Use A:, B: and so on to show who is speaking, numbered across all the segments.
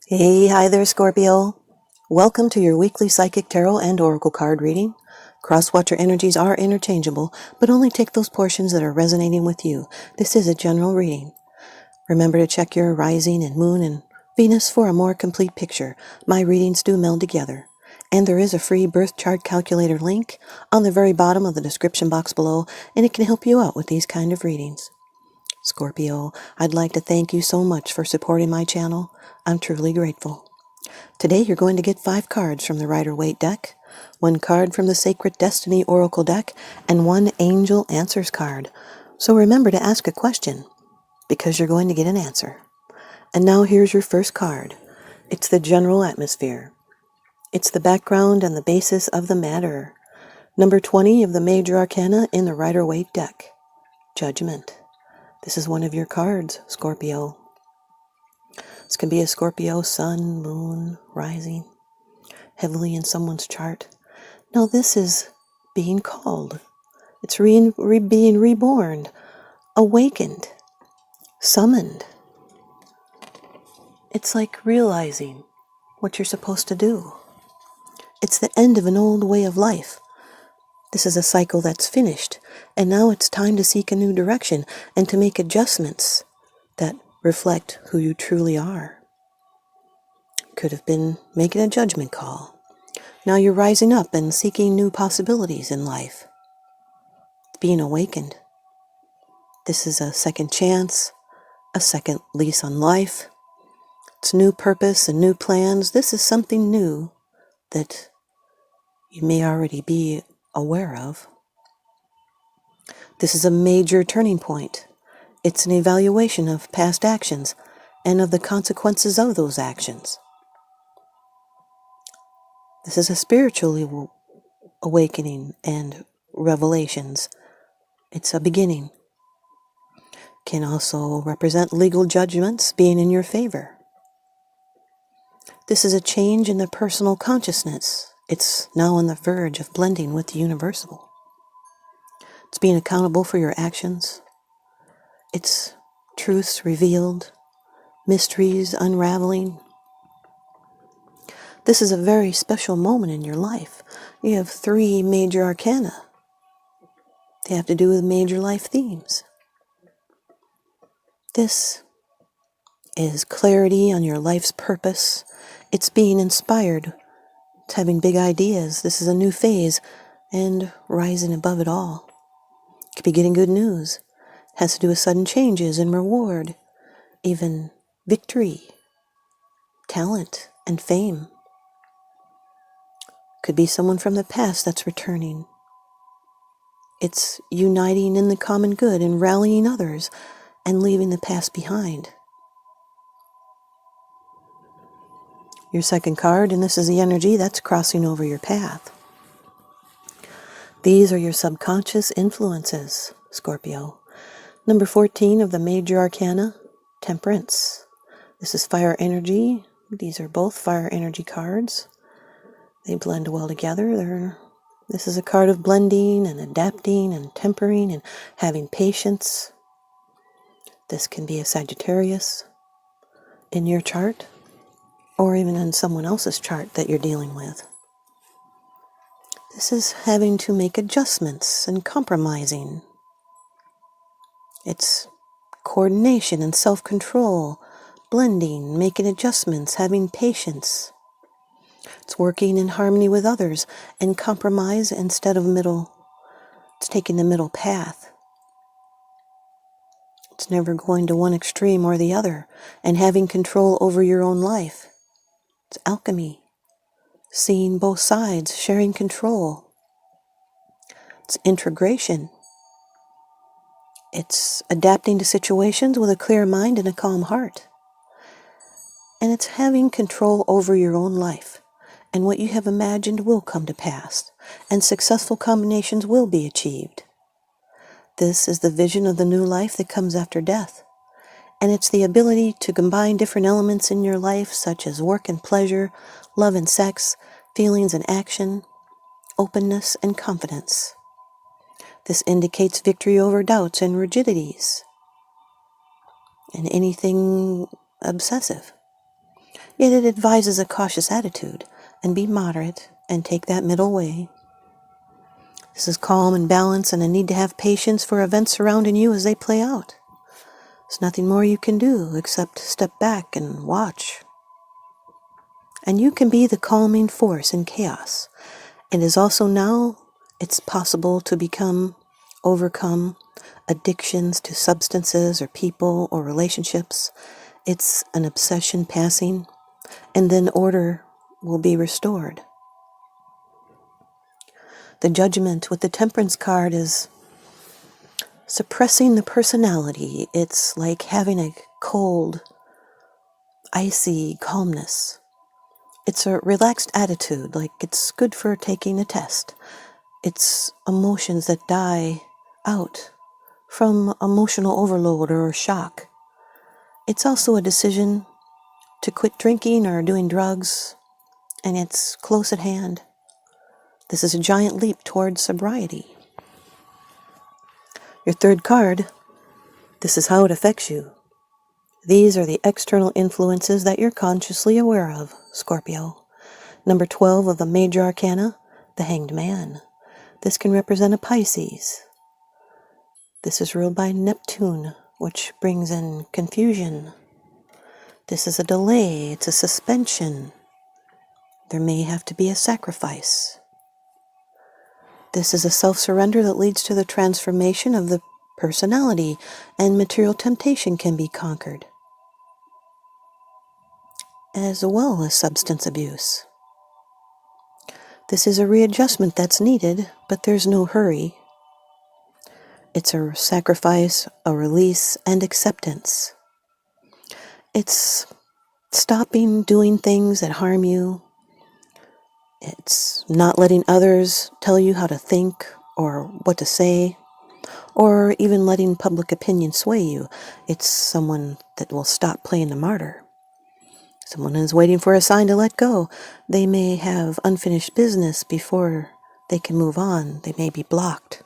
A: Hey, hi there, Scorpio. Welcome to your weekly Psychic Tarot and Oracle card reading. Cross-watcher energies are interchangeable, but only take those portions that are resonating with you. This is a general reading. Remember to check your rising and moon and Venus for a more complete picture. My readings do meld together. And there is a free birth chart calculator link on the very bottom of the description box below, and it can help you out with these kind of readings. Scorpio, I'd like to thank you so much for supporting my channel. I'm truly grateful. Today you're going to get 5 cards from the Rider-Waite deck, 1 card from the Sacred Destiny Oracle deck, and 1 Angel Answers card. So remember to ask a question, because you're going to get an answer. And now here's your first card. It's the general atmosphere. It's the background and the basis of the matter. Number 20 of the Major Arcana in the Rider-Waite deck. Judgment. This is one of your cards, Scorpio. This can be a Scorpio sun, moon, rising, heavily in someone's chart. Now this is being called. It's being reborn, awakened, summoned. It's like realizing what you're supposed to do. It's the end of an old way of life. This is a cycle that's finished, and now it's time to seek a new direction and to make adjustments that reflect who you truly are. Could have been making a judgment call. Now you're rising up and seeking new possibilities in life. Being awakened. This is a second chance, a second lease on life. It's new purpose and new plans. This is something new that you may already be aware of. This is a major turning point. It's an evaluation of past actions and of the consequences of those actions. This is a spiritual awakening and revelations. It's a beginning. Can also represent legal judgments being in your favor. This is a change in the personal consciousness. It's now on the verge of blending with the universal. It's being accountable for your actions. It's truths revealed, mysteries unraveling. This is a very special moment in your life. You have 3 major arcana. They have to do with major life themes. This is clarity on your life's purpose. It's being inspired. It's having big ideas. This is a new phase and rising above it all. Could be getting good news. Has to do with sudden changes and reward, even victory, talent, and fame. Could be someone from the past that's returning. It's uniting in the common good and rallying others and leaving the past behind. Your second card, and this is the energy that's crossing over your path. These are your subconscious influences, Scorpio. Number 14 of the Major Arcana, Temperance. This is fire energy. These are both fire energy cards. They blend well together. This is a card of blending and adapting and tempering and having patience. This can be a Sagittarius in your chart or even in someone else's chart that you're dealing with. This is having to make adjustments and compromising. It's coordination and self-control, blending, making adjustments, having patience. It's working in harmony with others and compromise instead of middle. It's taking the middle path. It's never going to one extreme or the other and having control over your own life. It's alchemy, seeing both sides, sharing control. It's integration. It's adapting to situations with a clear mind and a calm heart. And it's having control over your own life. And what you have imagined will come to pass, and successful combinations will be achieved. This is the vision of the new life that comes after death. And it's the ability to combine different elements in your life, such as work and pleasure, love and sex, feelings and action, openness and confidence. This indicates victory over doubts and rigidities, and anything obsessive. Yet it advises a cautious attitude, and be moderate and take that middle way. This is calm and balance and a need to have patience for events surrounding you as they play out. There's nothing more you can do except step back and watch. And you can be the calming force in chaos. It is also now it's possible to overcome addictions to substances or people or relationships. It's an obsession passing, and then order will be restored. The Judgment with the Temperance card is suppressing the personality. It's like having a cold, icy calmness. It's a relaxed attitude, like it's good for taking a test. It's emotions that die out from emotional overload or shock. It's also a decision to quit drinking or doing drugs, and it's close at hand. This is a giant leap towards sobriety. Your third card, this is how it affects you. These are the external influences that you're consciously aware of, Scorpio. Number 12 of the major arcana, the Hanged Man. This can represent a Pisces. This is ruled by Neptune, which brings in confusion. This is a delay, it's a suspension. There may have to be a sacrifice. This is a self-surrender that leads to the transformation of the personality, and material temptation can be conquered, as well as substance abuse. This is a readjustment that's needed, but there's no hurry. It's a sacrifice, a release, and acceptance. It's stopping doing things that harm you. It's not letting others tell you how to think or what to say, or even letting public opinion sway you. It's someone that will stop playing the martyr. Someone is waiting for a sign to let go. They may have unfinished business before they can move on. They may be blocked.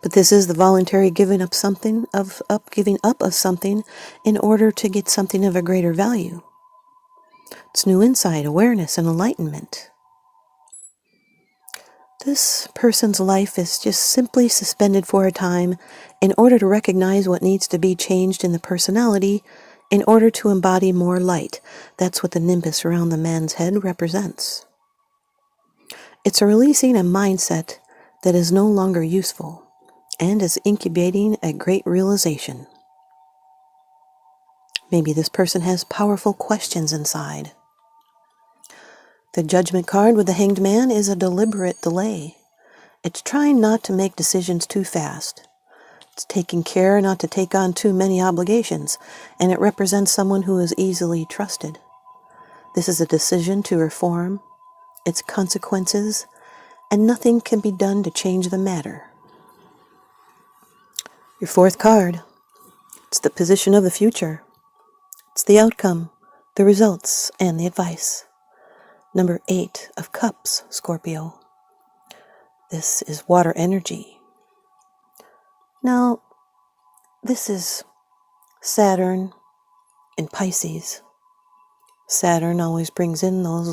A: But this is the voluntary giving up of something in order to get something of a greater value. It's new insight, awareness, and enlightenment. This person's life is just simply suspended for a time in order to recognize what needs to be changed in the personality in order to embody more light. That's what the nimbus around the man's head represents. It's a releasing a mindset that is no longer useful and is incubating a great realization. Maybe this person has powerful questions inside. The Judgment card with the Hanged Man is a deliberate delay. It's trying not to make decisions too fast. It's taking care not to take on too many obligations, and it represents someone who is easily trusted. This is a decision to reform, its consequences, and nothing can be done to change the matter. Your fourth card, it's the position of the future. It's the outcome, the results, and the advice. Number 8 of Cups, Scorpio. This is water energy. Now, this is Saturn in Pisces. Saturn always brings in those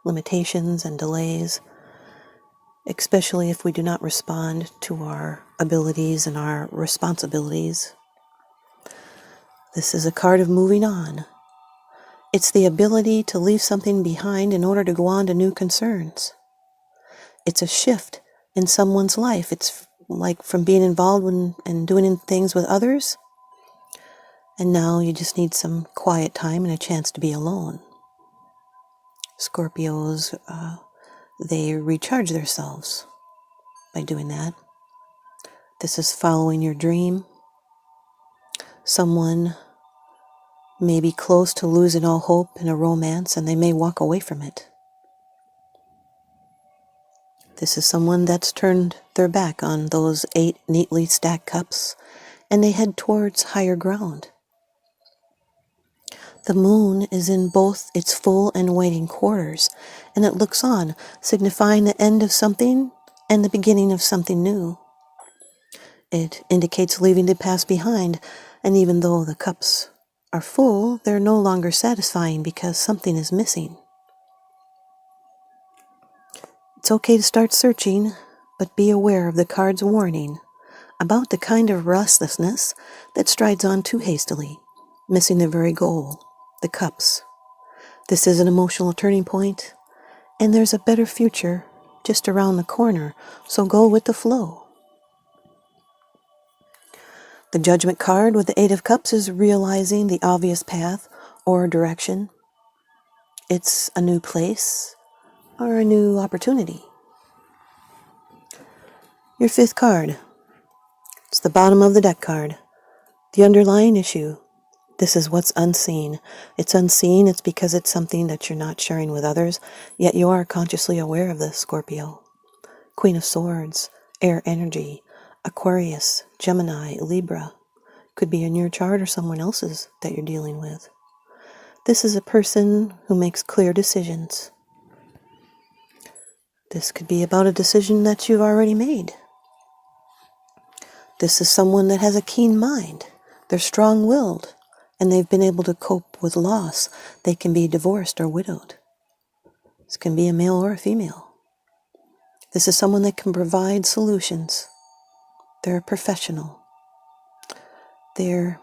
A: limitations, and delays, especially if we do not respond to our abilities and our responsibilities. This is a card of moving on. It's the ability to leave something behind in order to go on to new concerns. It's a shift in someone's life. It's like from being involved and doing things with others, and now you just need some quiet time and a chance to be alone. Scorpios, they recharge themselves by doing that. This is following your dream. Someone may be close to losing all hope in a romance, and they may walk away from it. This is someone that's turned their back on those 8 neatly stacked cups, and they head towards higher ground. The moon is in both its full and waning quarters, and it looks on, signifying the end of something and the beginning of something new. It indicates leaving the past behind, and even though the cups are full, they're no longer satisfying because something is missing. It's okay to start searching, but be aware of the card's warning about the kind of restlessness that strides on too hastily, missing the very goal, the cups. This is an emotional turning point, and there's a better future just around the corner, so go with the flow. The Judgment card with the Eight of Cups is realizing the obvious path or direction. It's a new place or a new opportunity. Your fifth card. It's the bottom of the deck card. The underlying issue. This is what's unseen. It's unseen. It's because it's something that you're not sharing with others, yet you are consciously aware of this, Scorpio. Queen of Swords, air energy, Aquarius, Gemini, Libra. Could be in your chart or someone else's that you're dealing with. This is a person who makes clear decisions. This could be about a decision that you've already made. This is someone that has a keen mind. They're strong-willed, and they've been able to cope with loss. They can be divorced or widowed. This can be a male or a female. This is someone that can provide solutions. They're a professional. They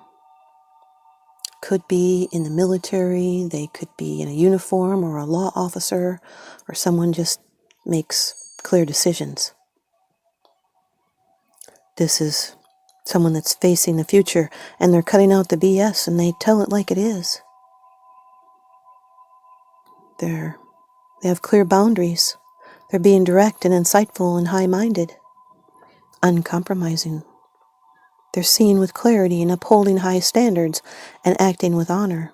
A: could be in the military, they could be in a uniform or a law officer, or someone just makes clear decisions. This is someone that's facing the future, and they're cutting out the BS, and they tell it like it is. They have clear boundaries. They're being direct and insightful and high-minded, uncompromising. They're seeing with clarity and upholding high standards and acting with honor.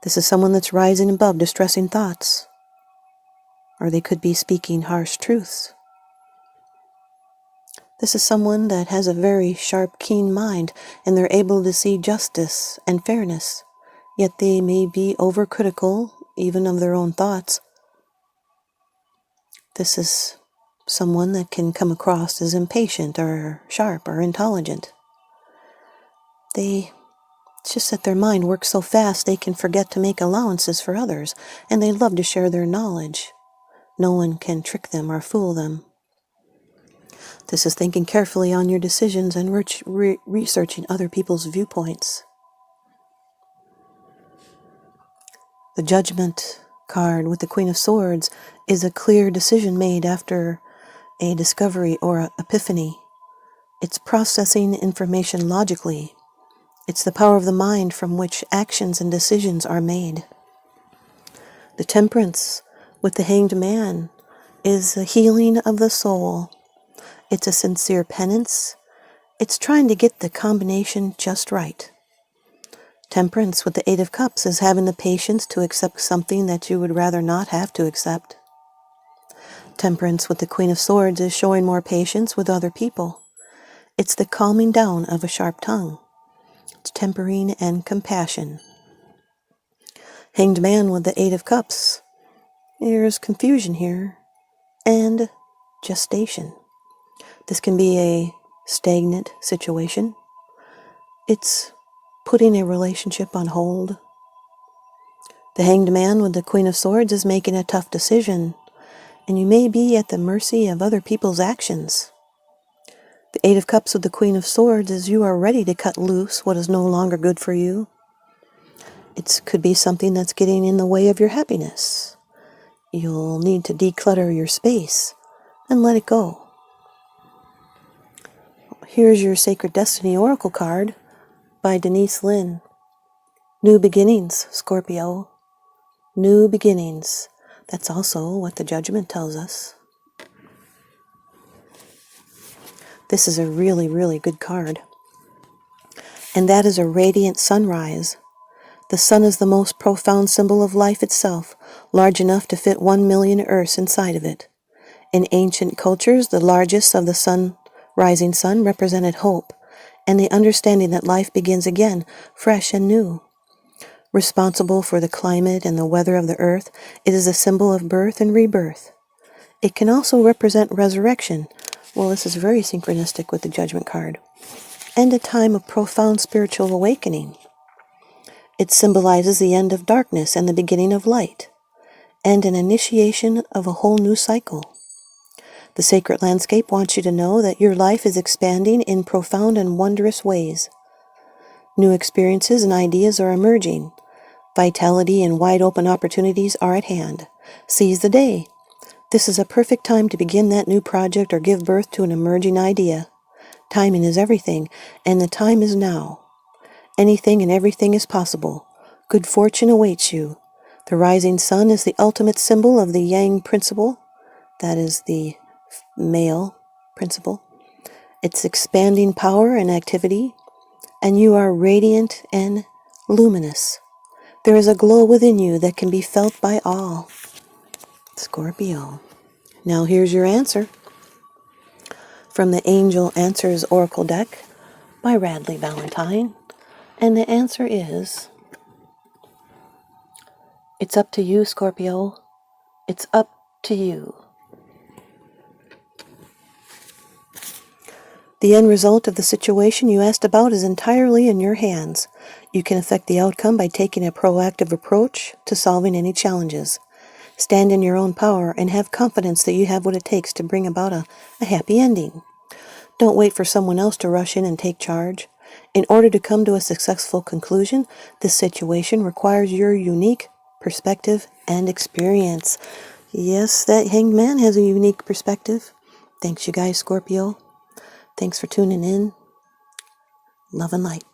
A: This is someone that's rising above distressing thoughts, or they could be speaking harsh truths. This is someone that has a very sharp, keen mind, and they're able to see justice and fairness, yet they may be overcritical, even of their own thoughts. This is someone that can come across as impatient or sharp or intelligent. It's just that their mind works so fast they can forget to make allowances for others, and they love to share their knowledge. No one can trick them or fool them. This is thinking carefully on your decisions and researching other people's viewpoints. The Judgment card with the Queen of Swords is a clear decision made after a discovery or an epiphany. It's processing information logically. It's the power of the mind from which actions and decisions are made. The Temperance with the Hanged Man is a healing of the soul. It's a sincere penance. It's trying to get the combination just right. Temperance with the Eight of Cups is having the patience to accept something that you would rather not have to accept. Temperance with the Queen of Swords is showing more patience with other people. It's the calming down of a sharp tongue. It's tempering and compassion. Hanged Man with the Eight of Cups. There's confusion here and gestation. This can be a stagnant situation. It's putting a relationship on hold. The Hanged Man with the Queen of Swords is making a tough decision, and you may be at the mercy of other people's actions. The Eight of Cups with the Queen of Swords is you are ready to cut loose what is no longer good for you. It could be something that's getting in the way of your happiness. You'll need to declutter your space and let it go. Here's your Sacred Destiny Oracle card by Denise Linn. New beginnings, Scorpio. New beginnings. That's also what the Judgment tells us. This is a really, really good card. And that is a radiant sunrise. The sun is the most profound symbol of life itself, large enough to fit 1 million Earths inside of it. In ancient cultures, the largest of the rising sun represented hope and the understanding that life begins again, fresh and new. Responsible for the climate and the weather of the earth, it is a symbol of birth and rebirth. It can also represent resurrection. Well, this is very synchronistic with the Judgment card. And a time of profound spiritual awakening. It symbolizes the end of darkness and the beginning of light, and an initiation of a whole new cycle. The sacred landscape wants you to know that your life is expanding in profound and wondrous ways. New experiences and ideas are emerging. Vitality and wide open opportunities are at hand. Seize the day. This is a perfect time to begin that new project or give birth to an emerging idea. Timing is everything, and the time is now. Anything and everything is possible. Good fortune awaits you. The rising sun is the ultimate symbol of the Yang principle. That is the male principle. It's expanding power and activity, and you are radiant and luminous. There is a glow within you that can be felt by all. Scorpio. Now here's your answer from the Angel Answers Oracle deck by Radleigh Valentine. And the answer is, it's up to you, Scorpio. It's up to you. The end result of the situation you asked about is entirely in your hands. You can affect the outcome by taking a proactive approach to solving any challenges. Stand in your own power and have confidence that you have what it takes to bring about a happy ending. Don't wait for someone else to rush in and take charge. In order to come to a successful conclusion, this situation requires your unique perspective and experience. Yes, that Hanged Man has a unique perspective. Thanks, you guys, Scorpio. Thanks for tuning in. Love and light.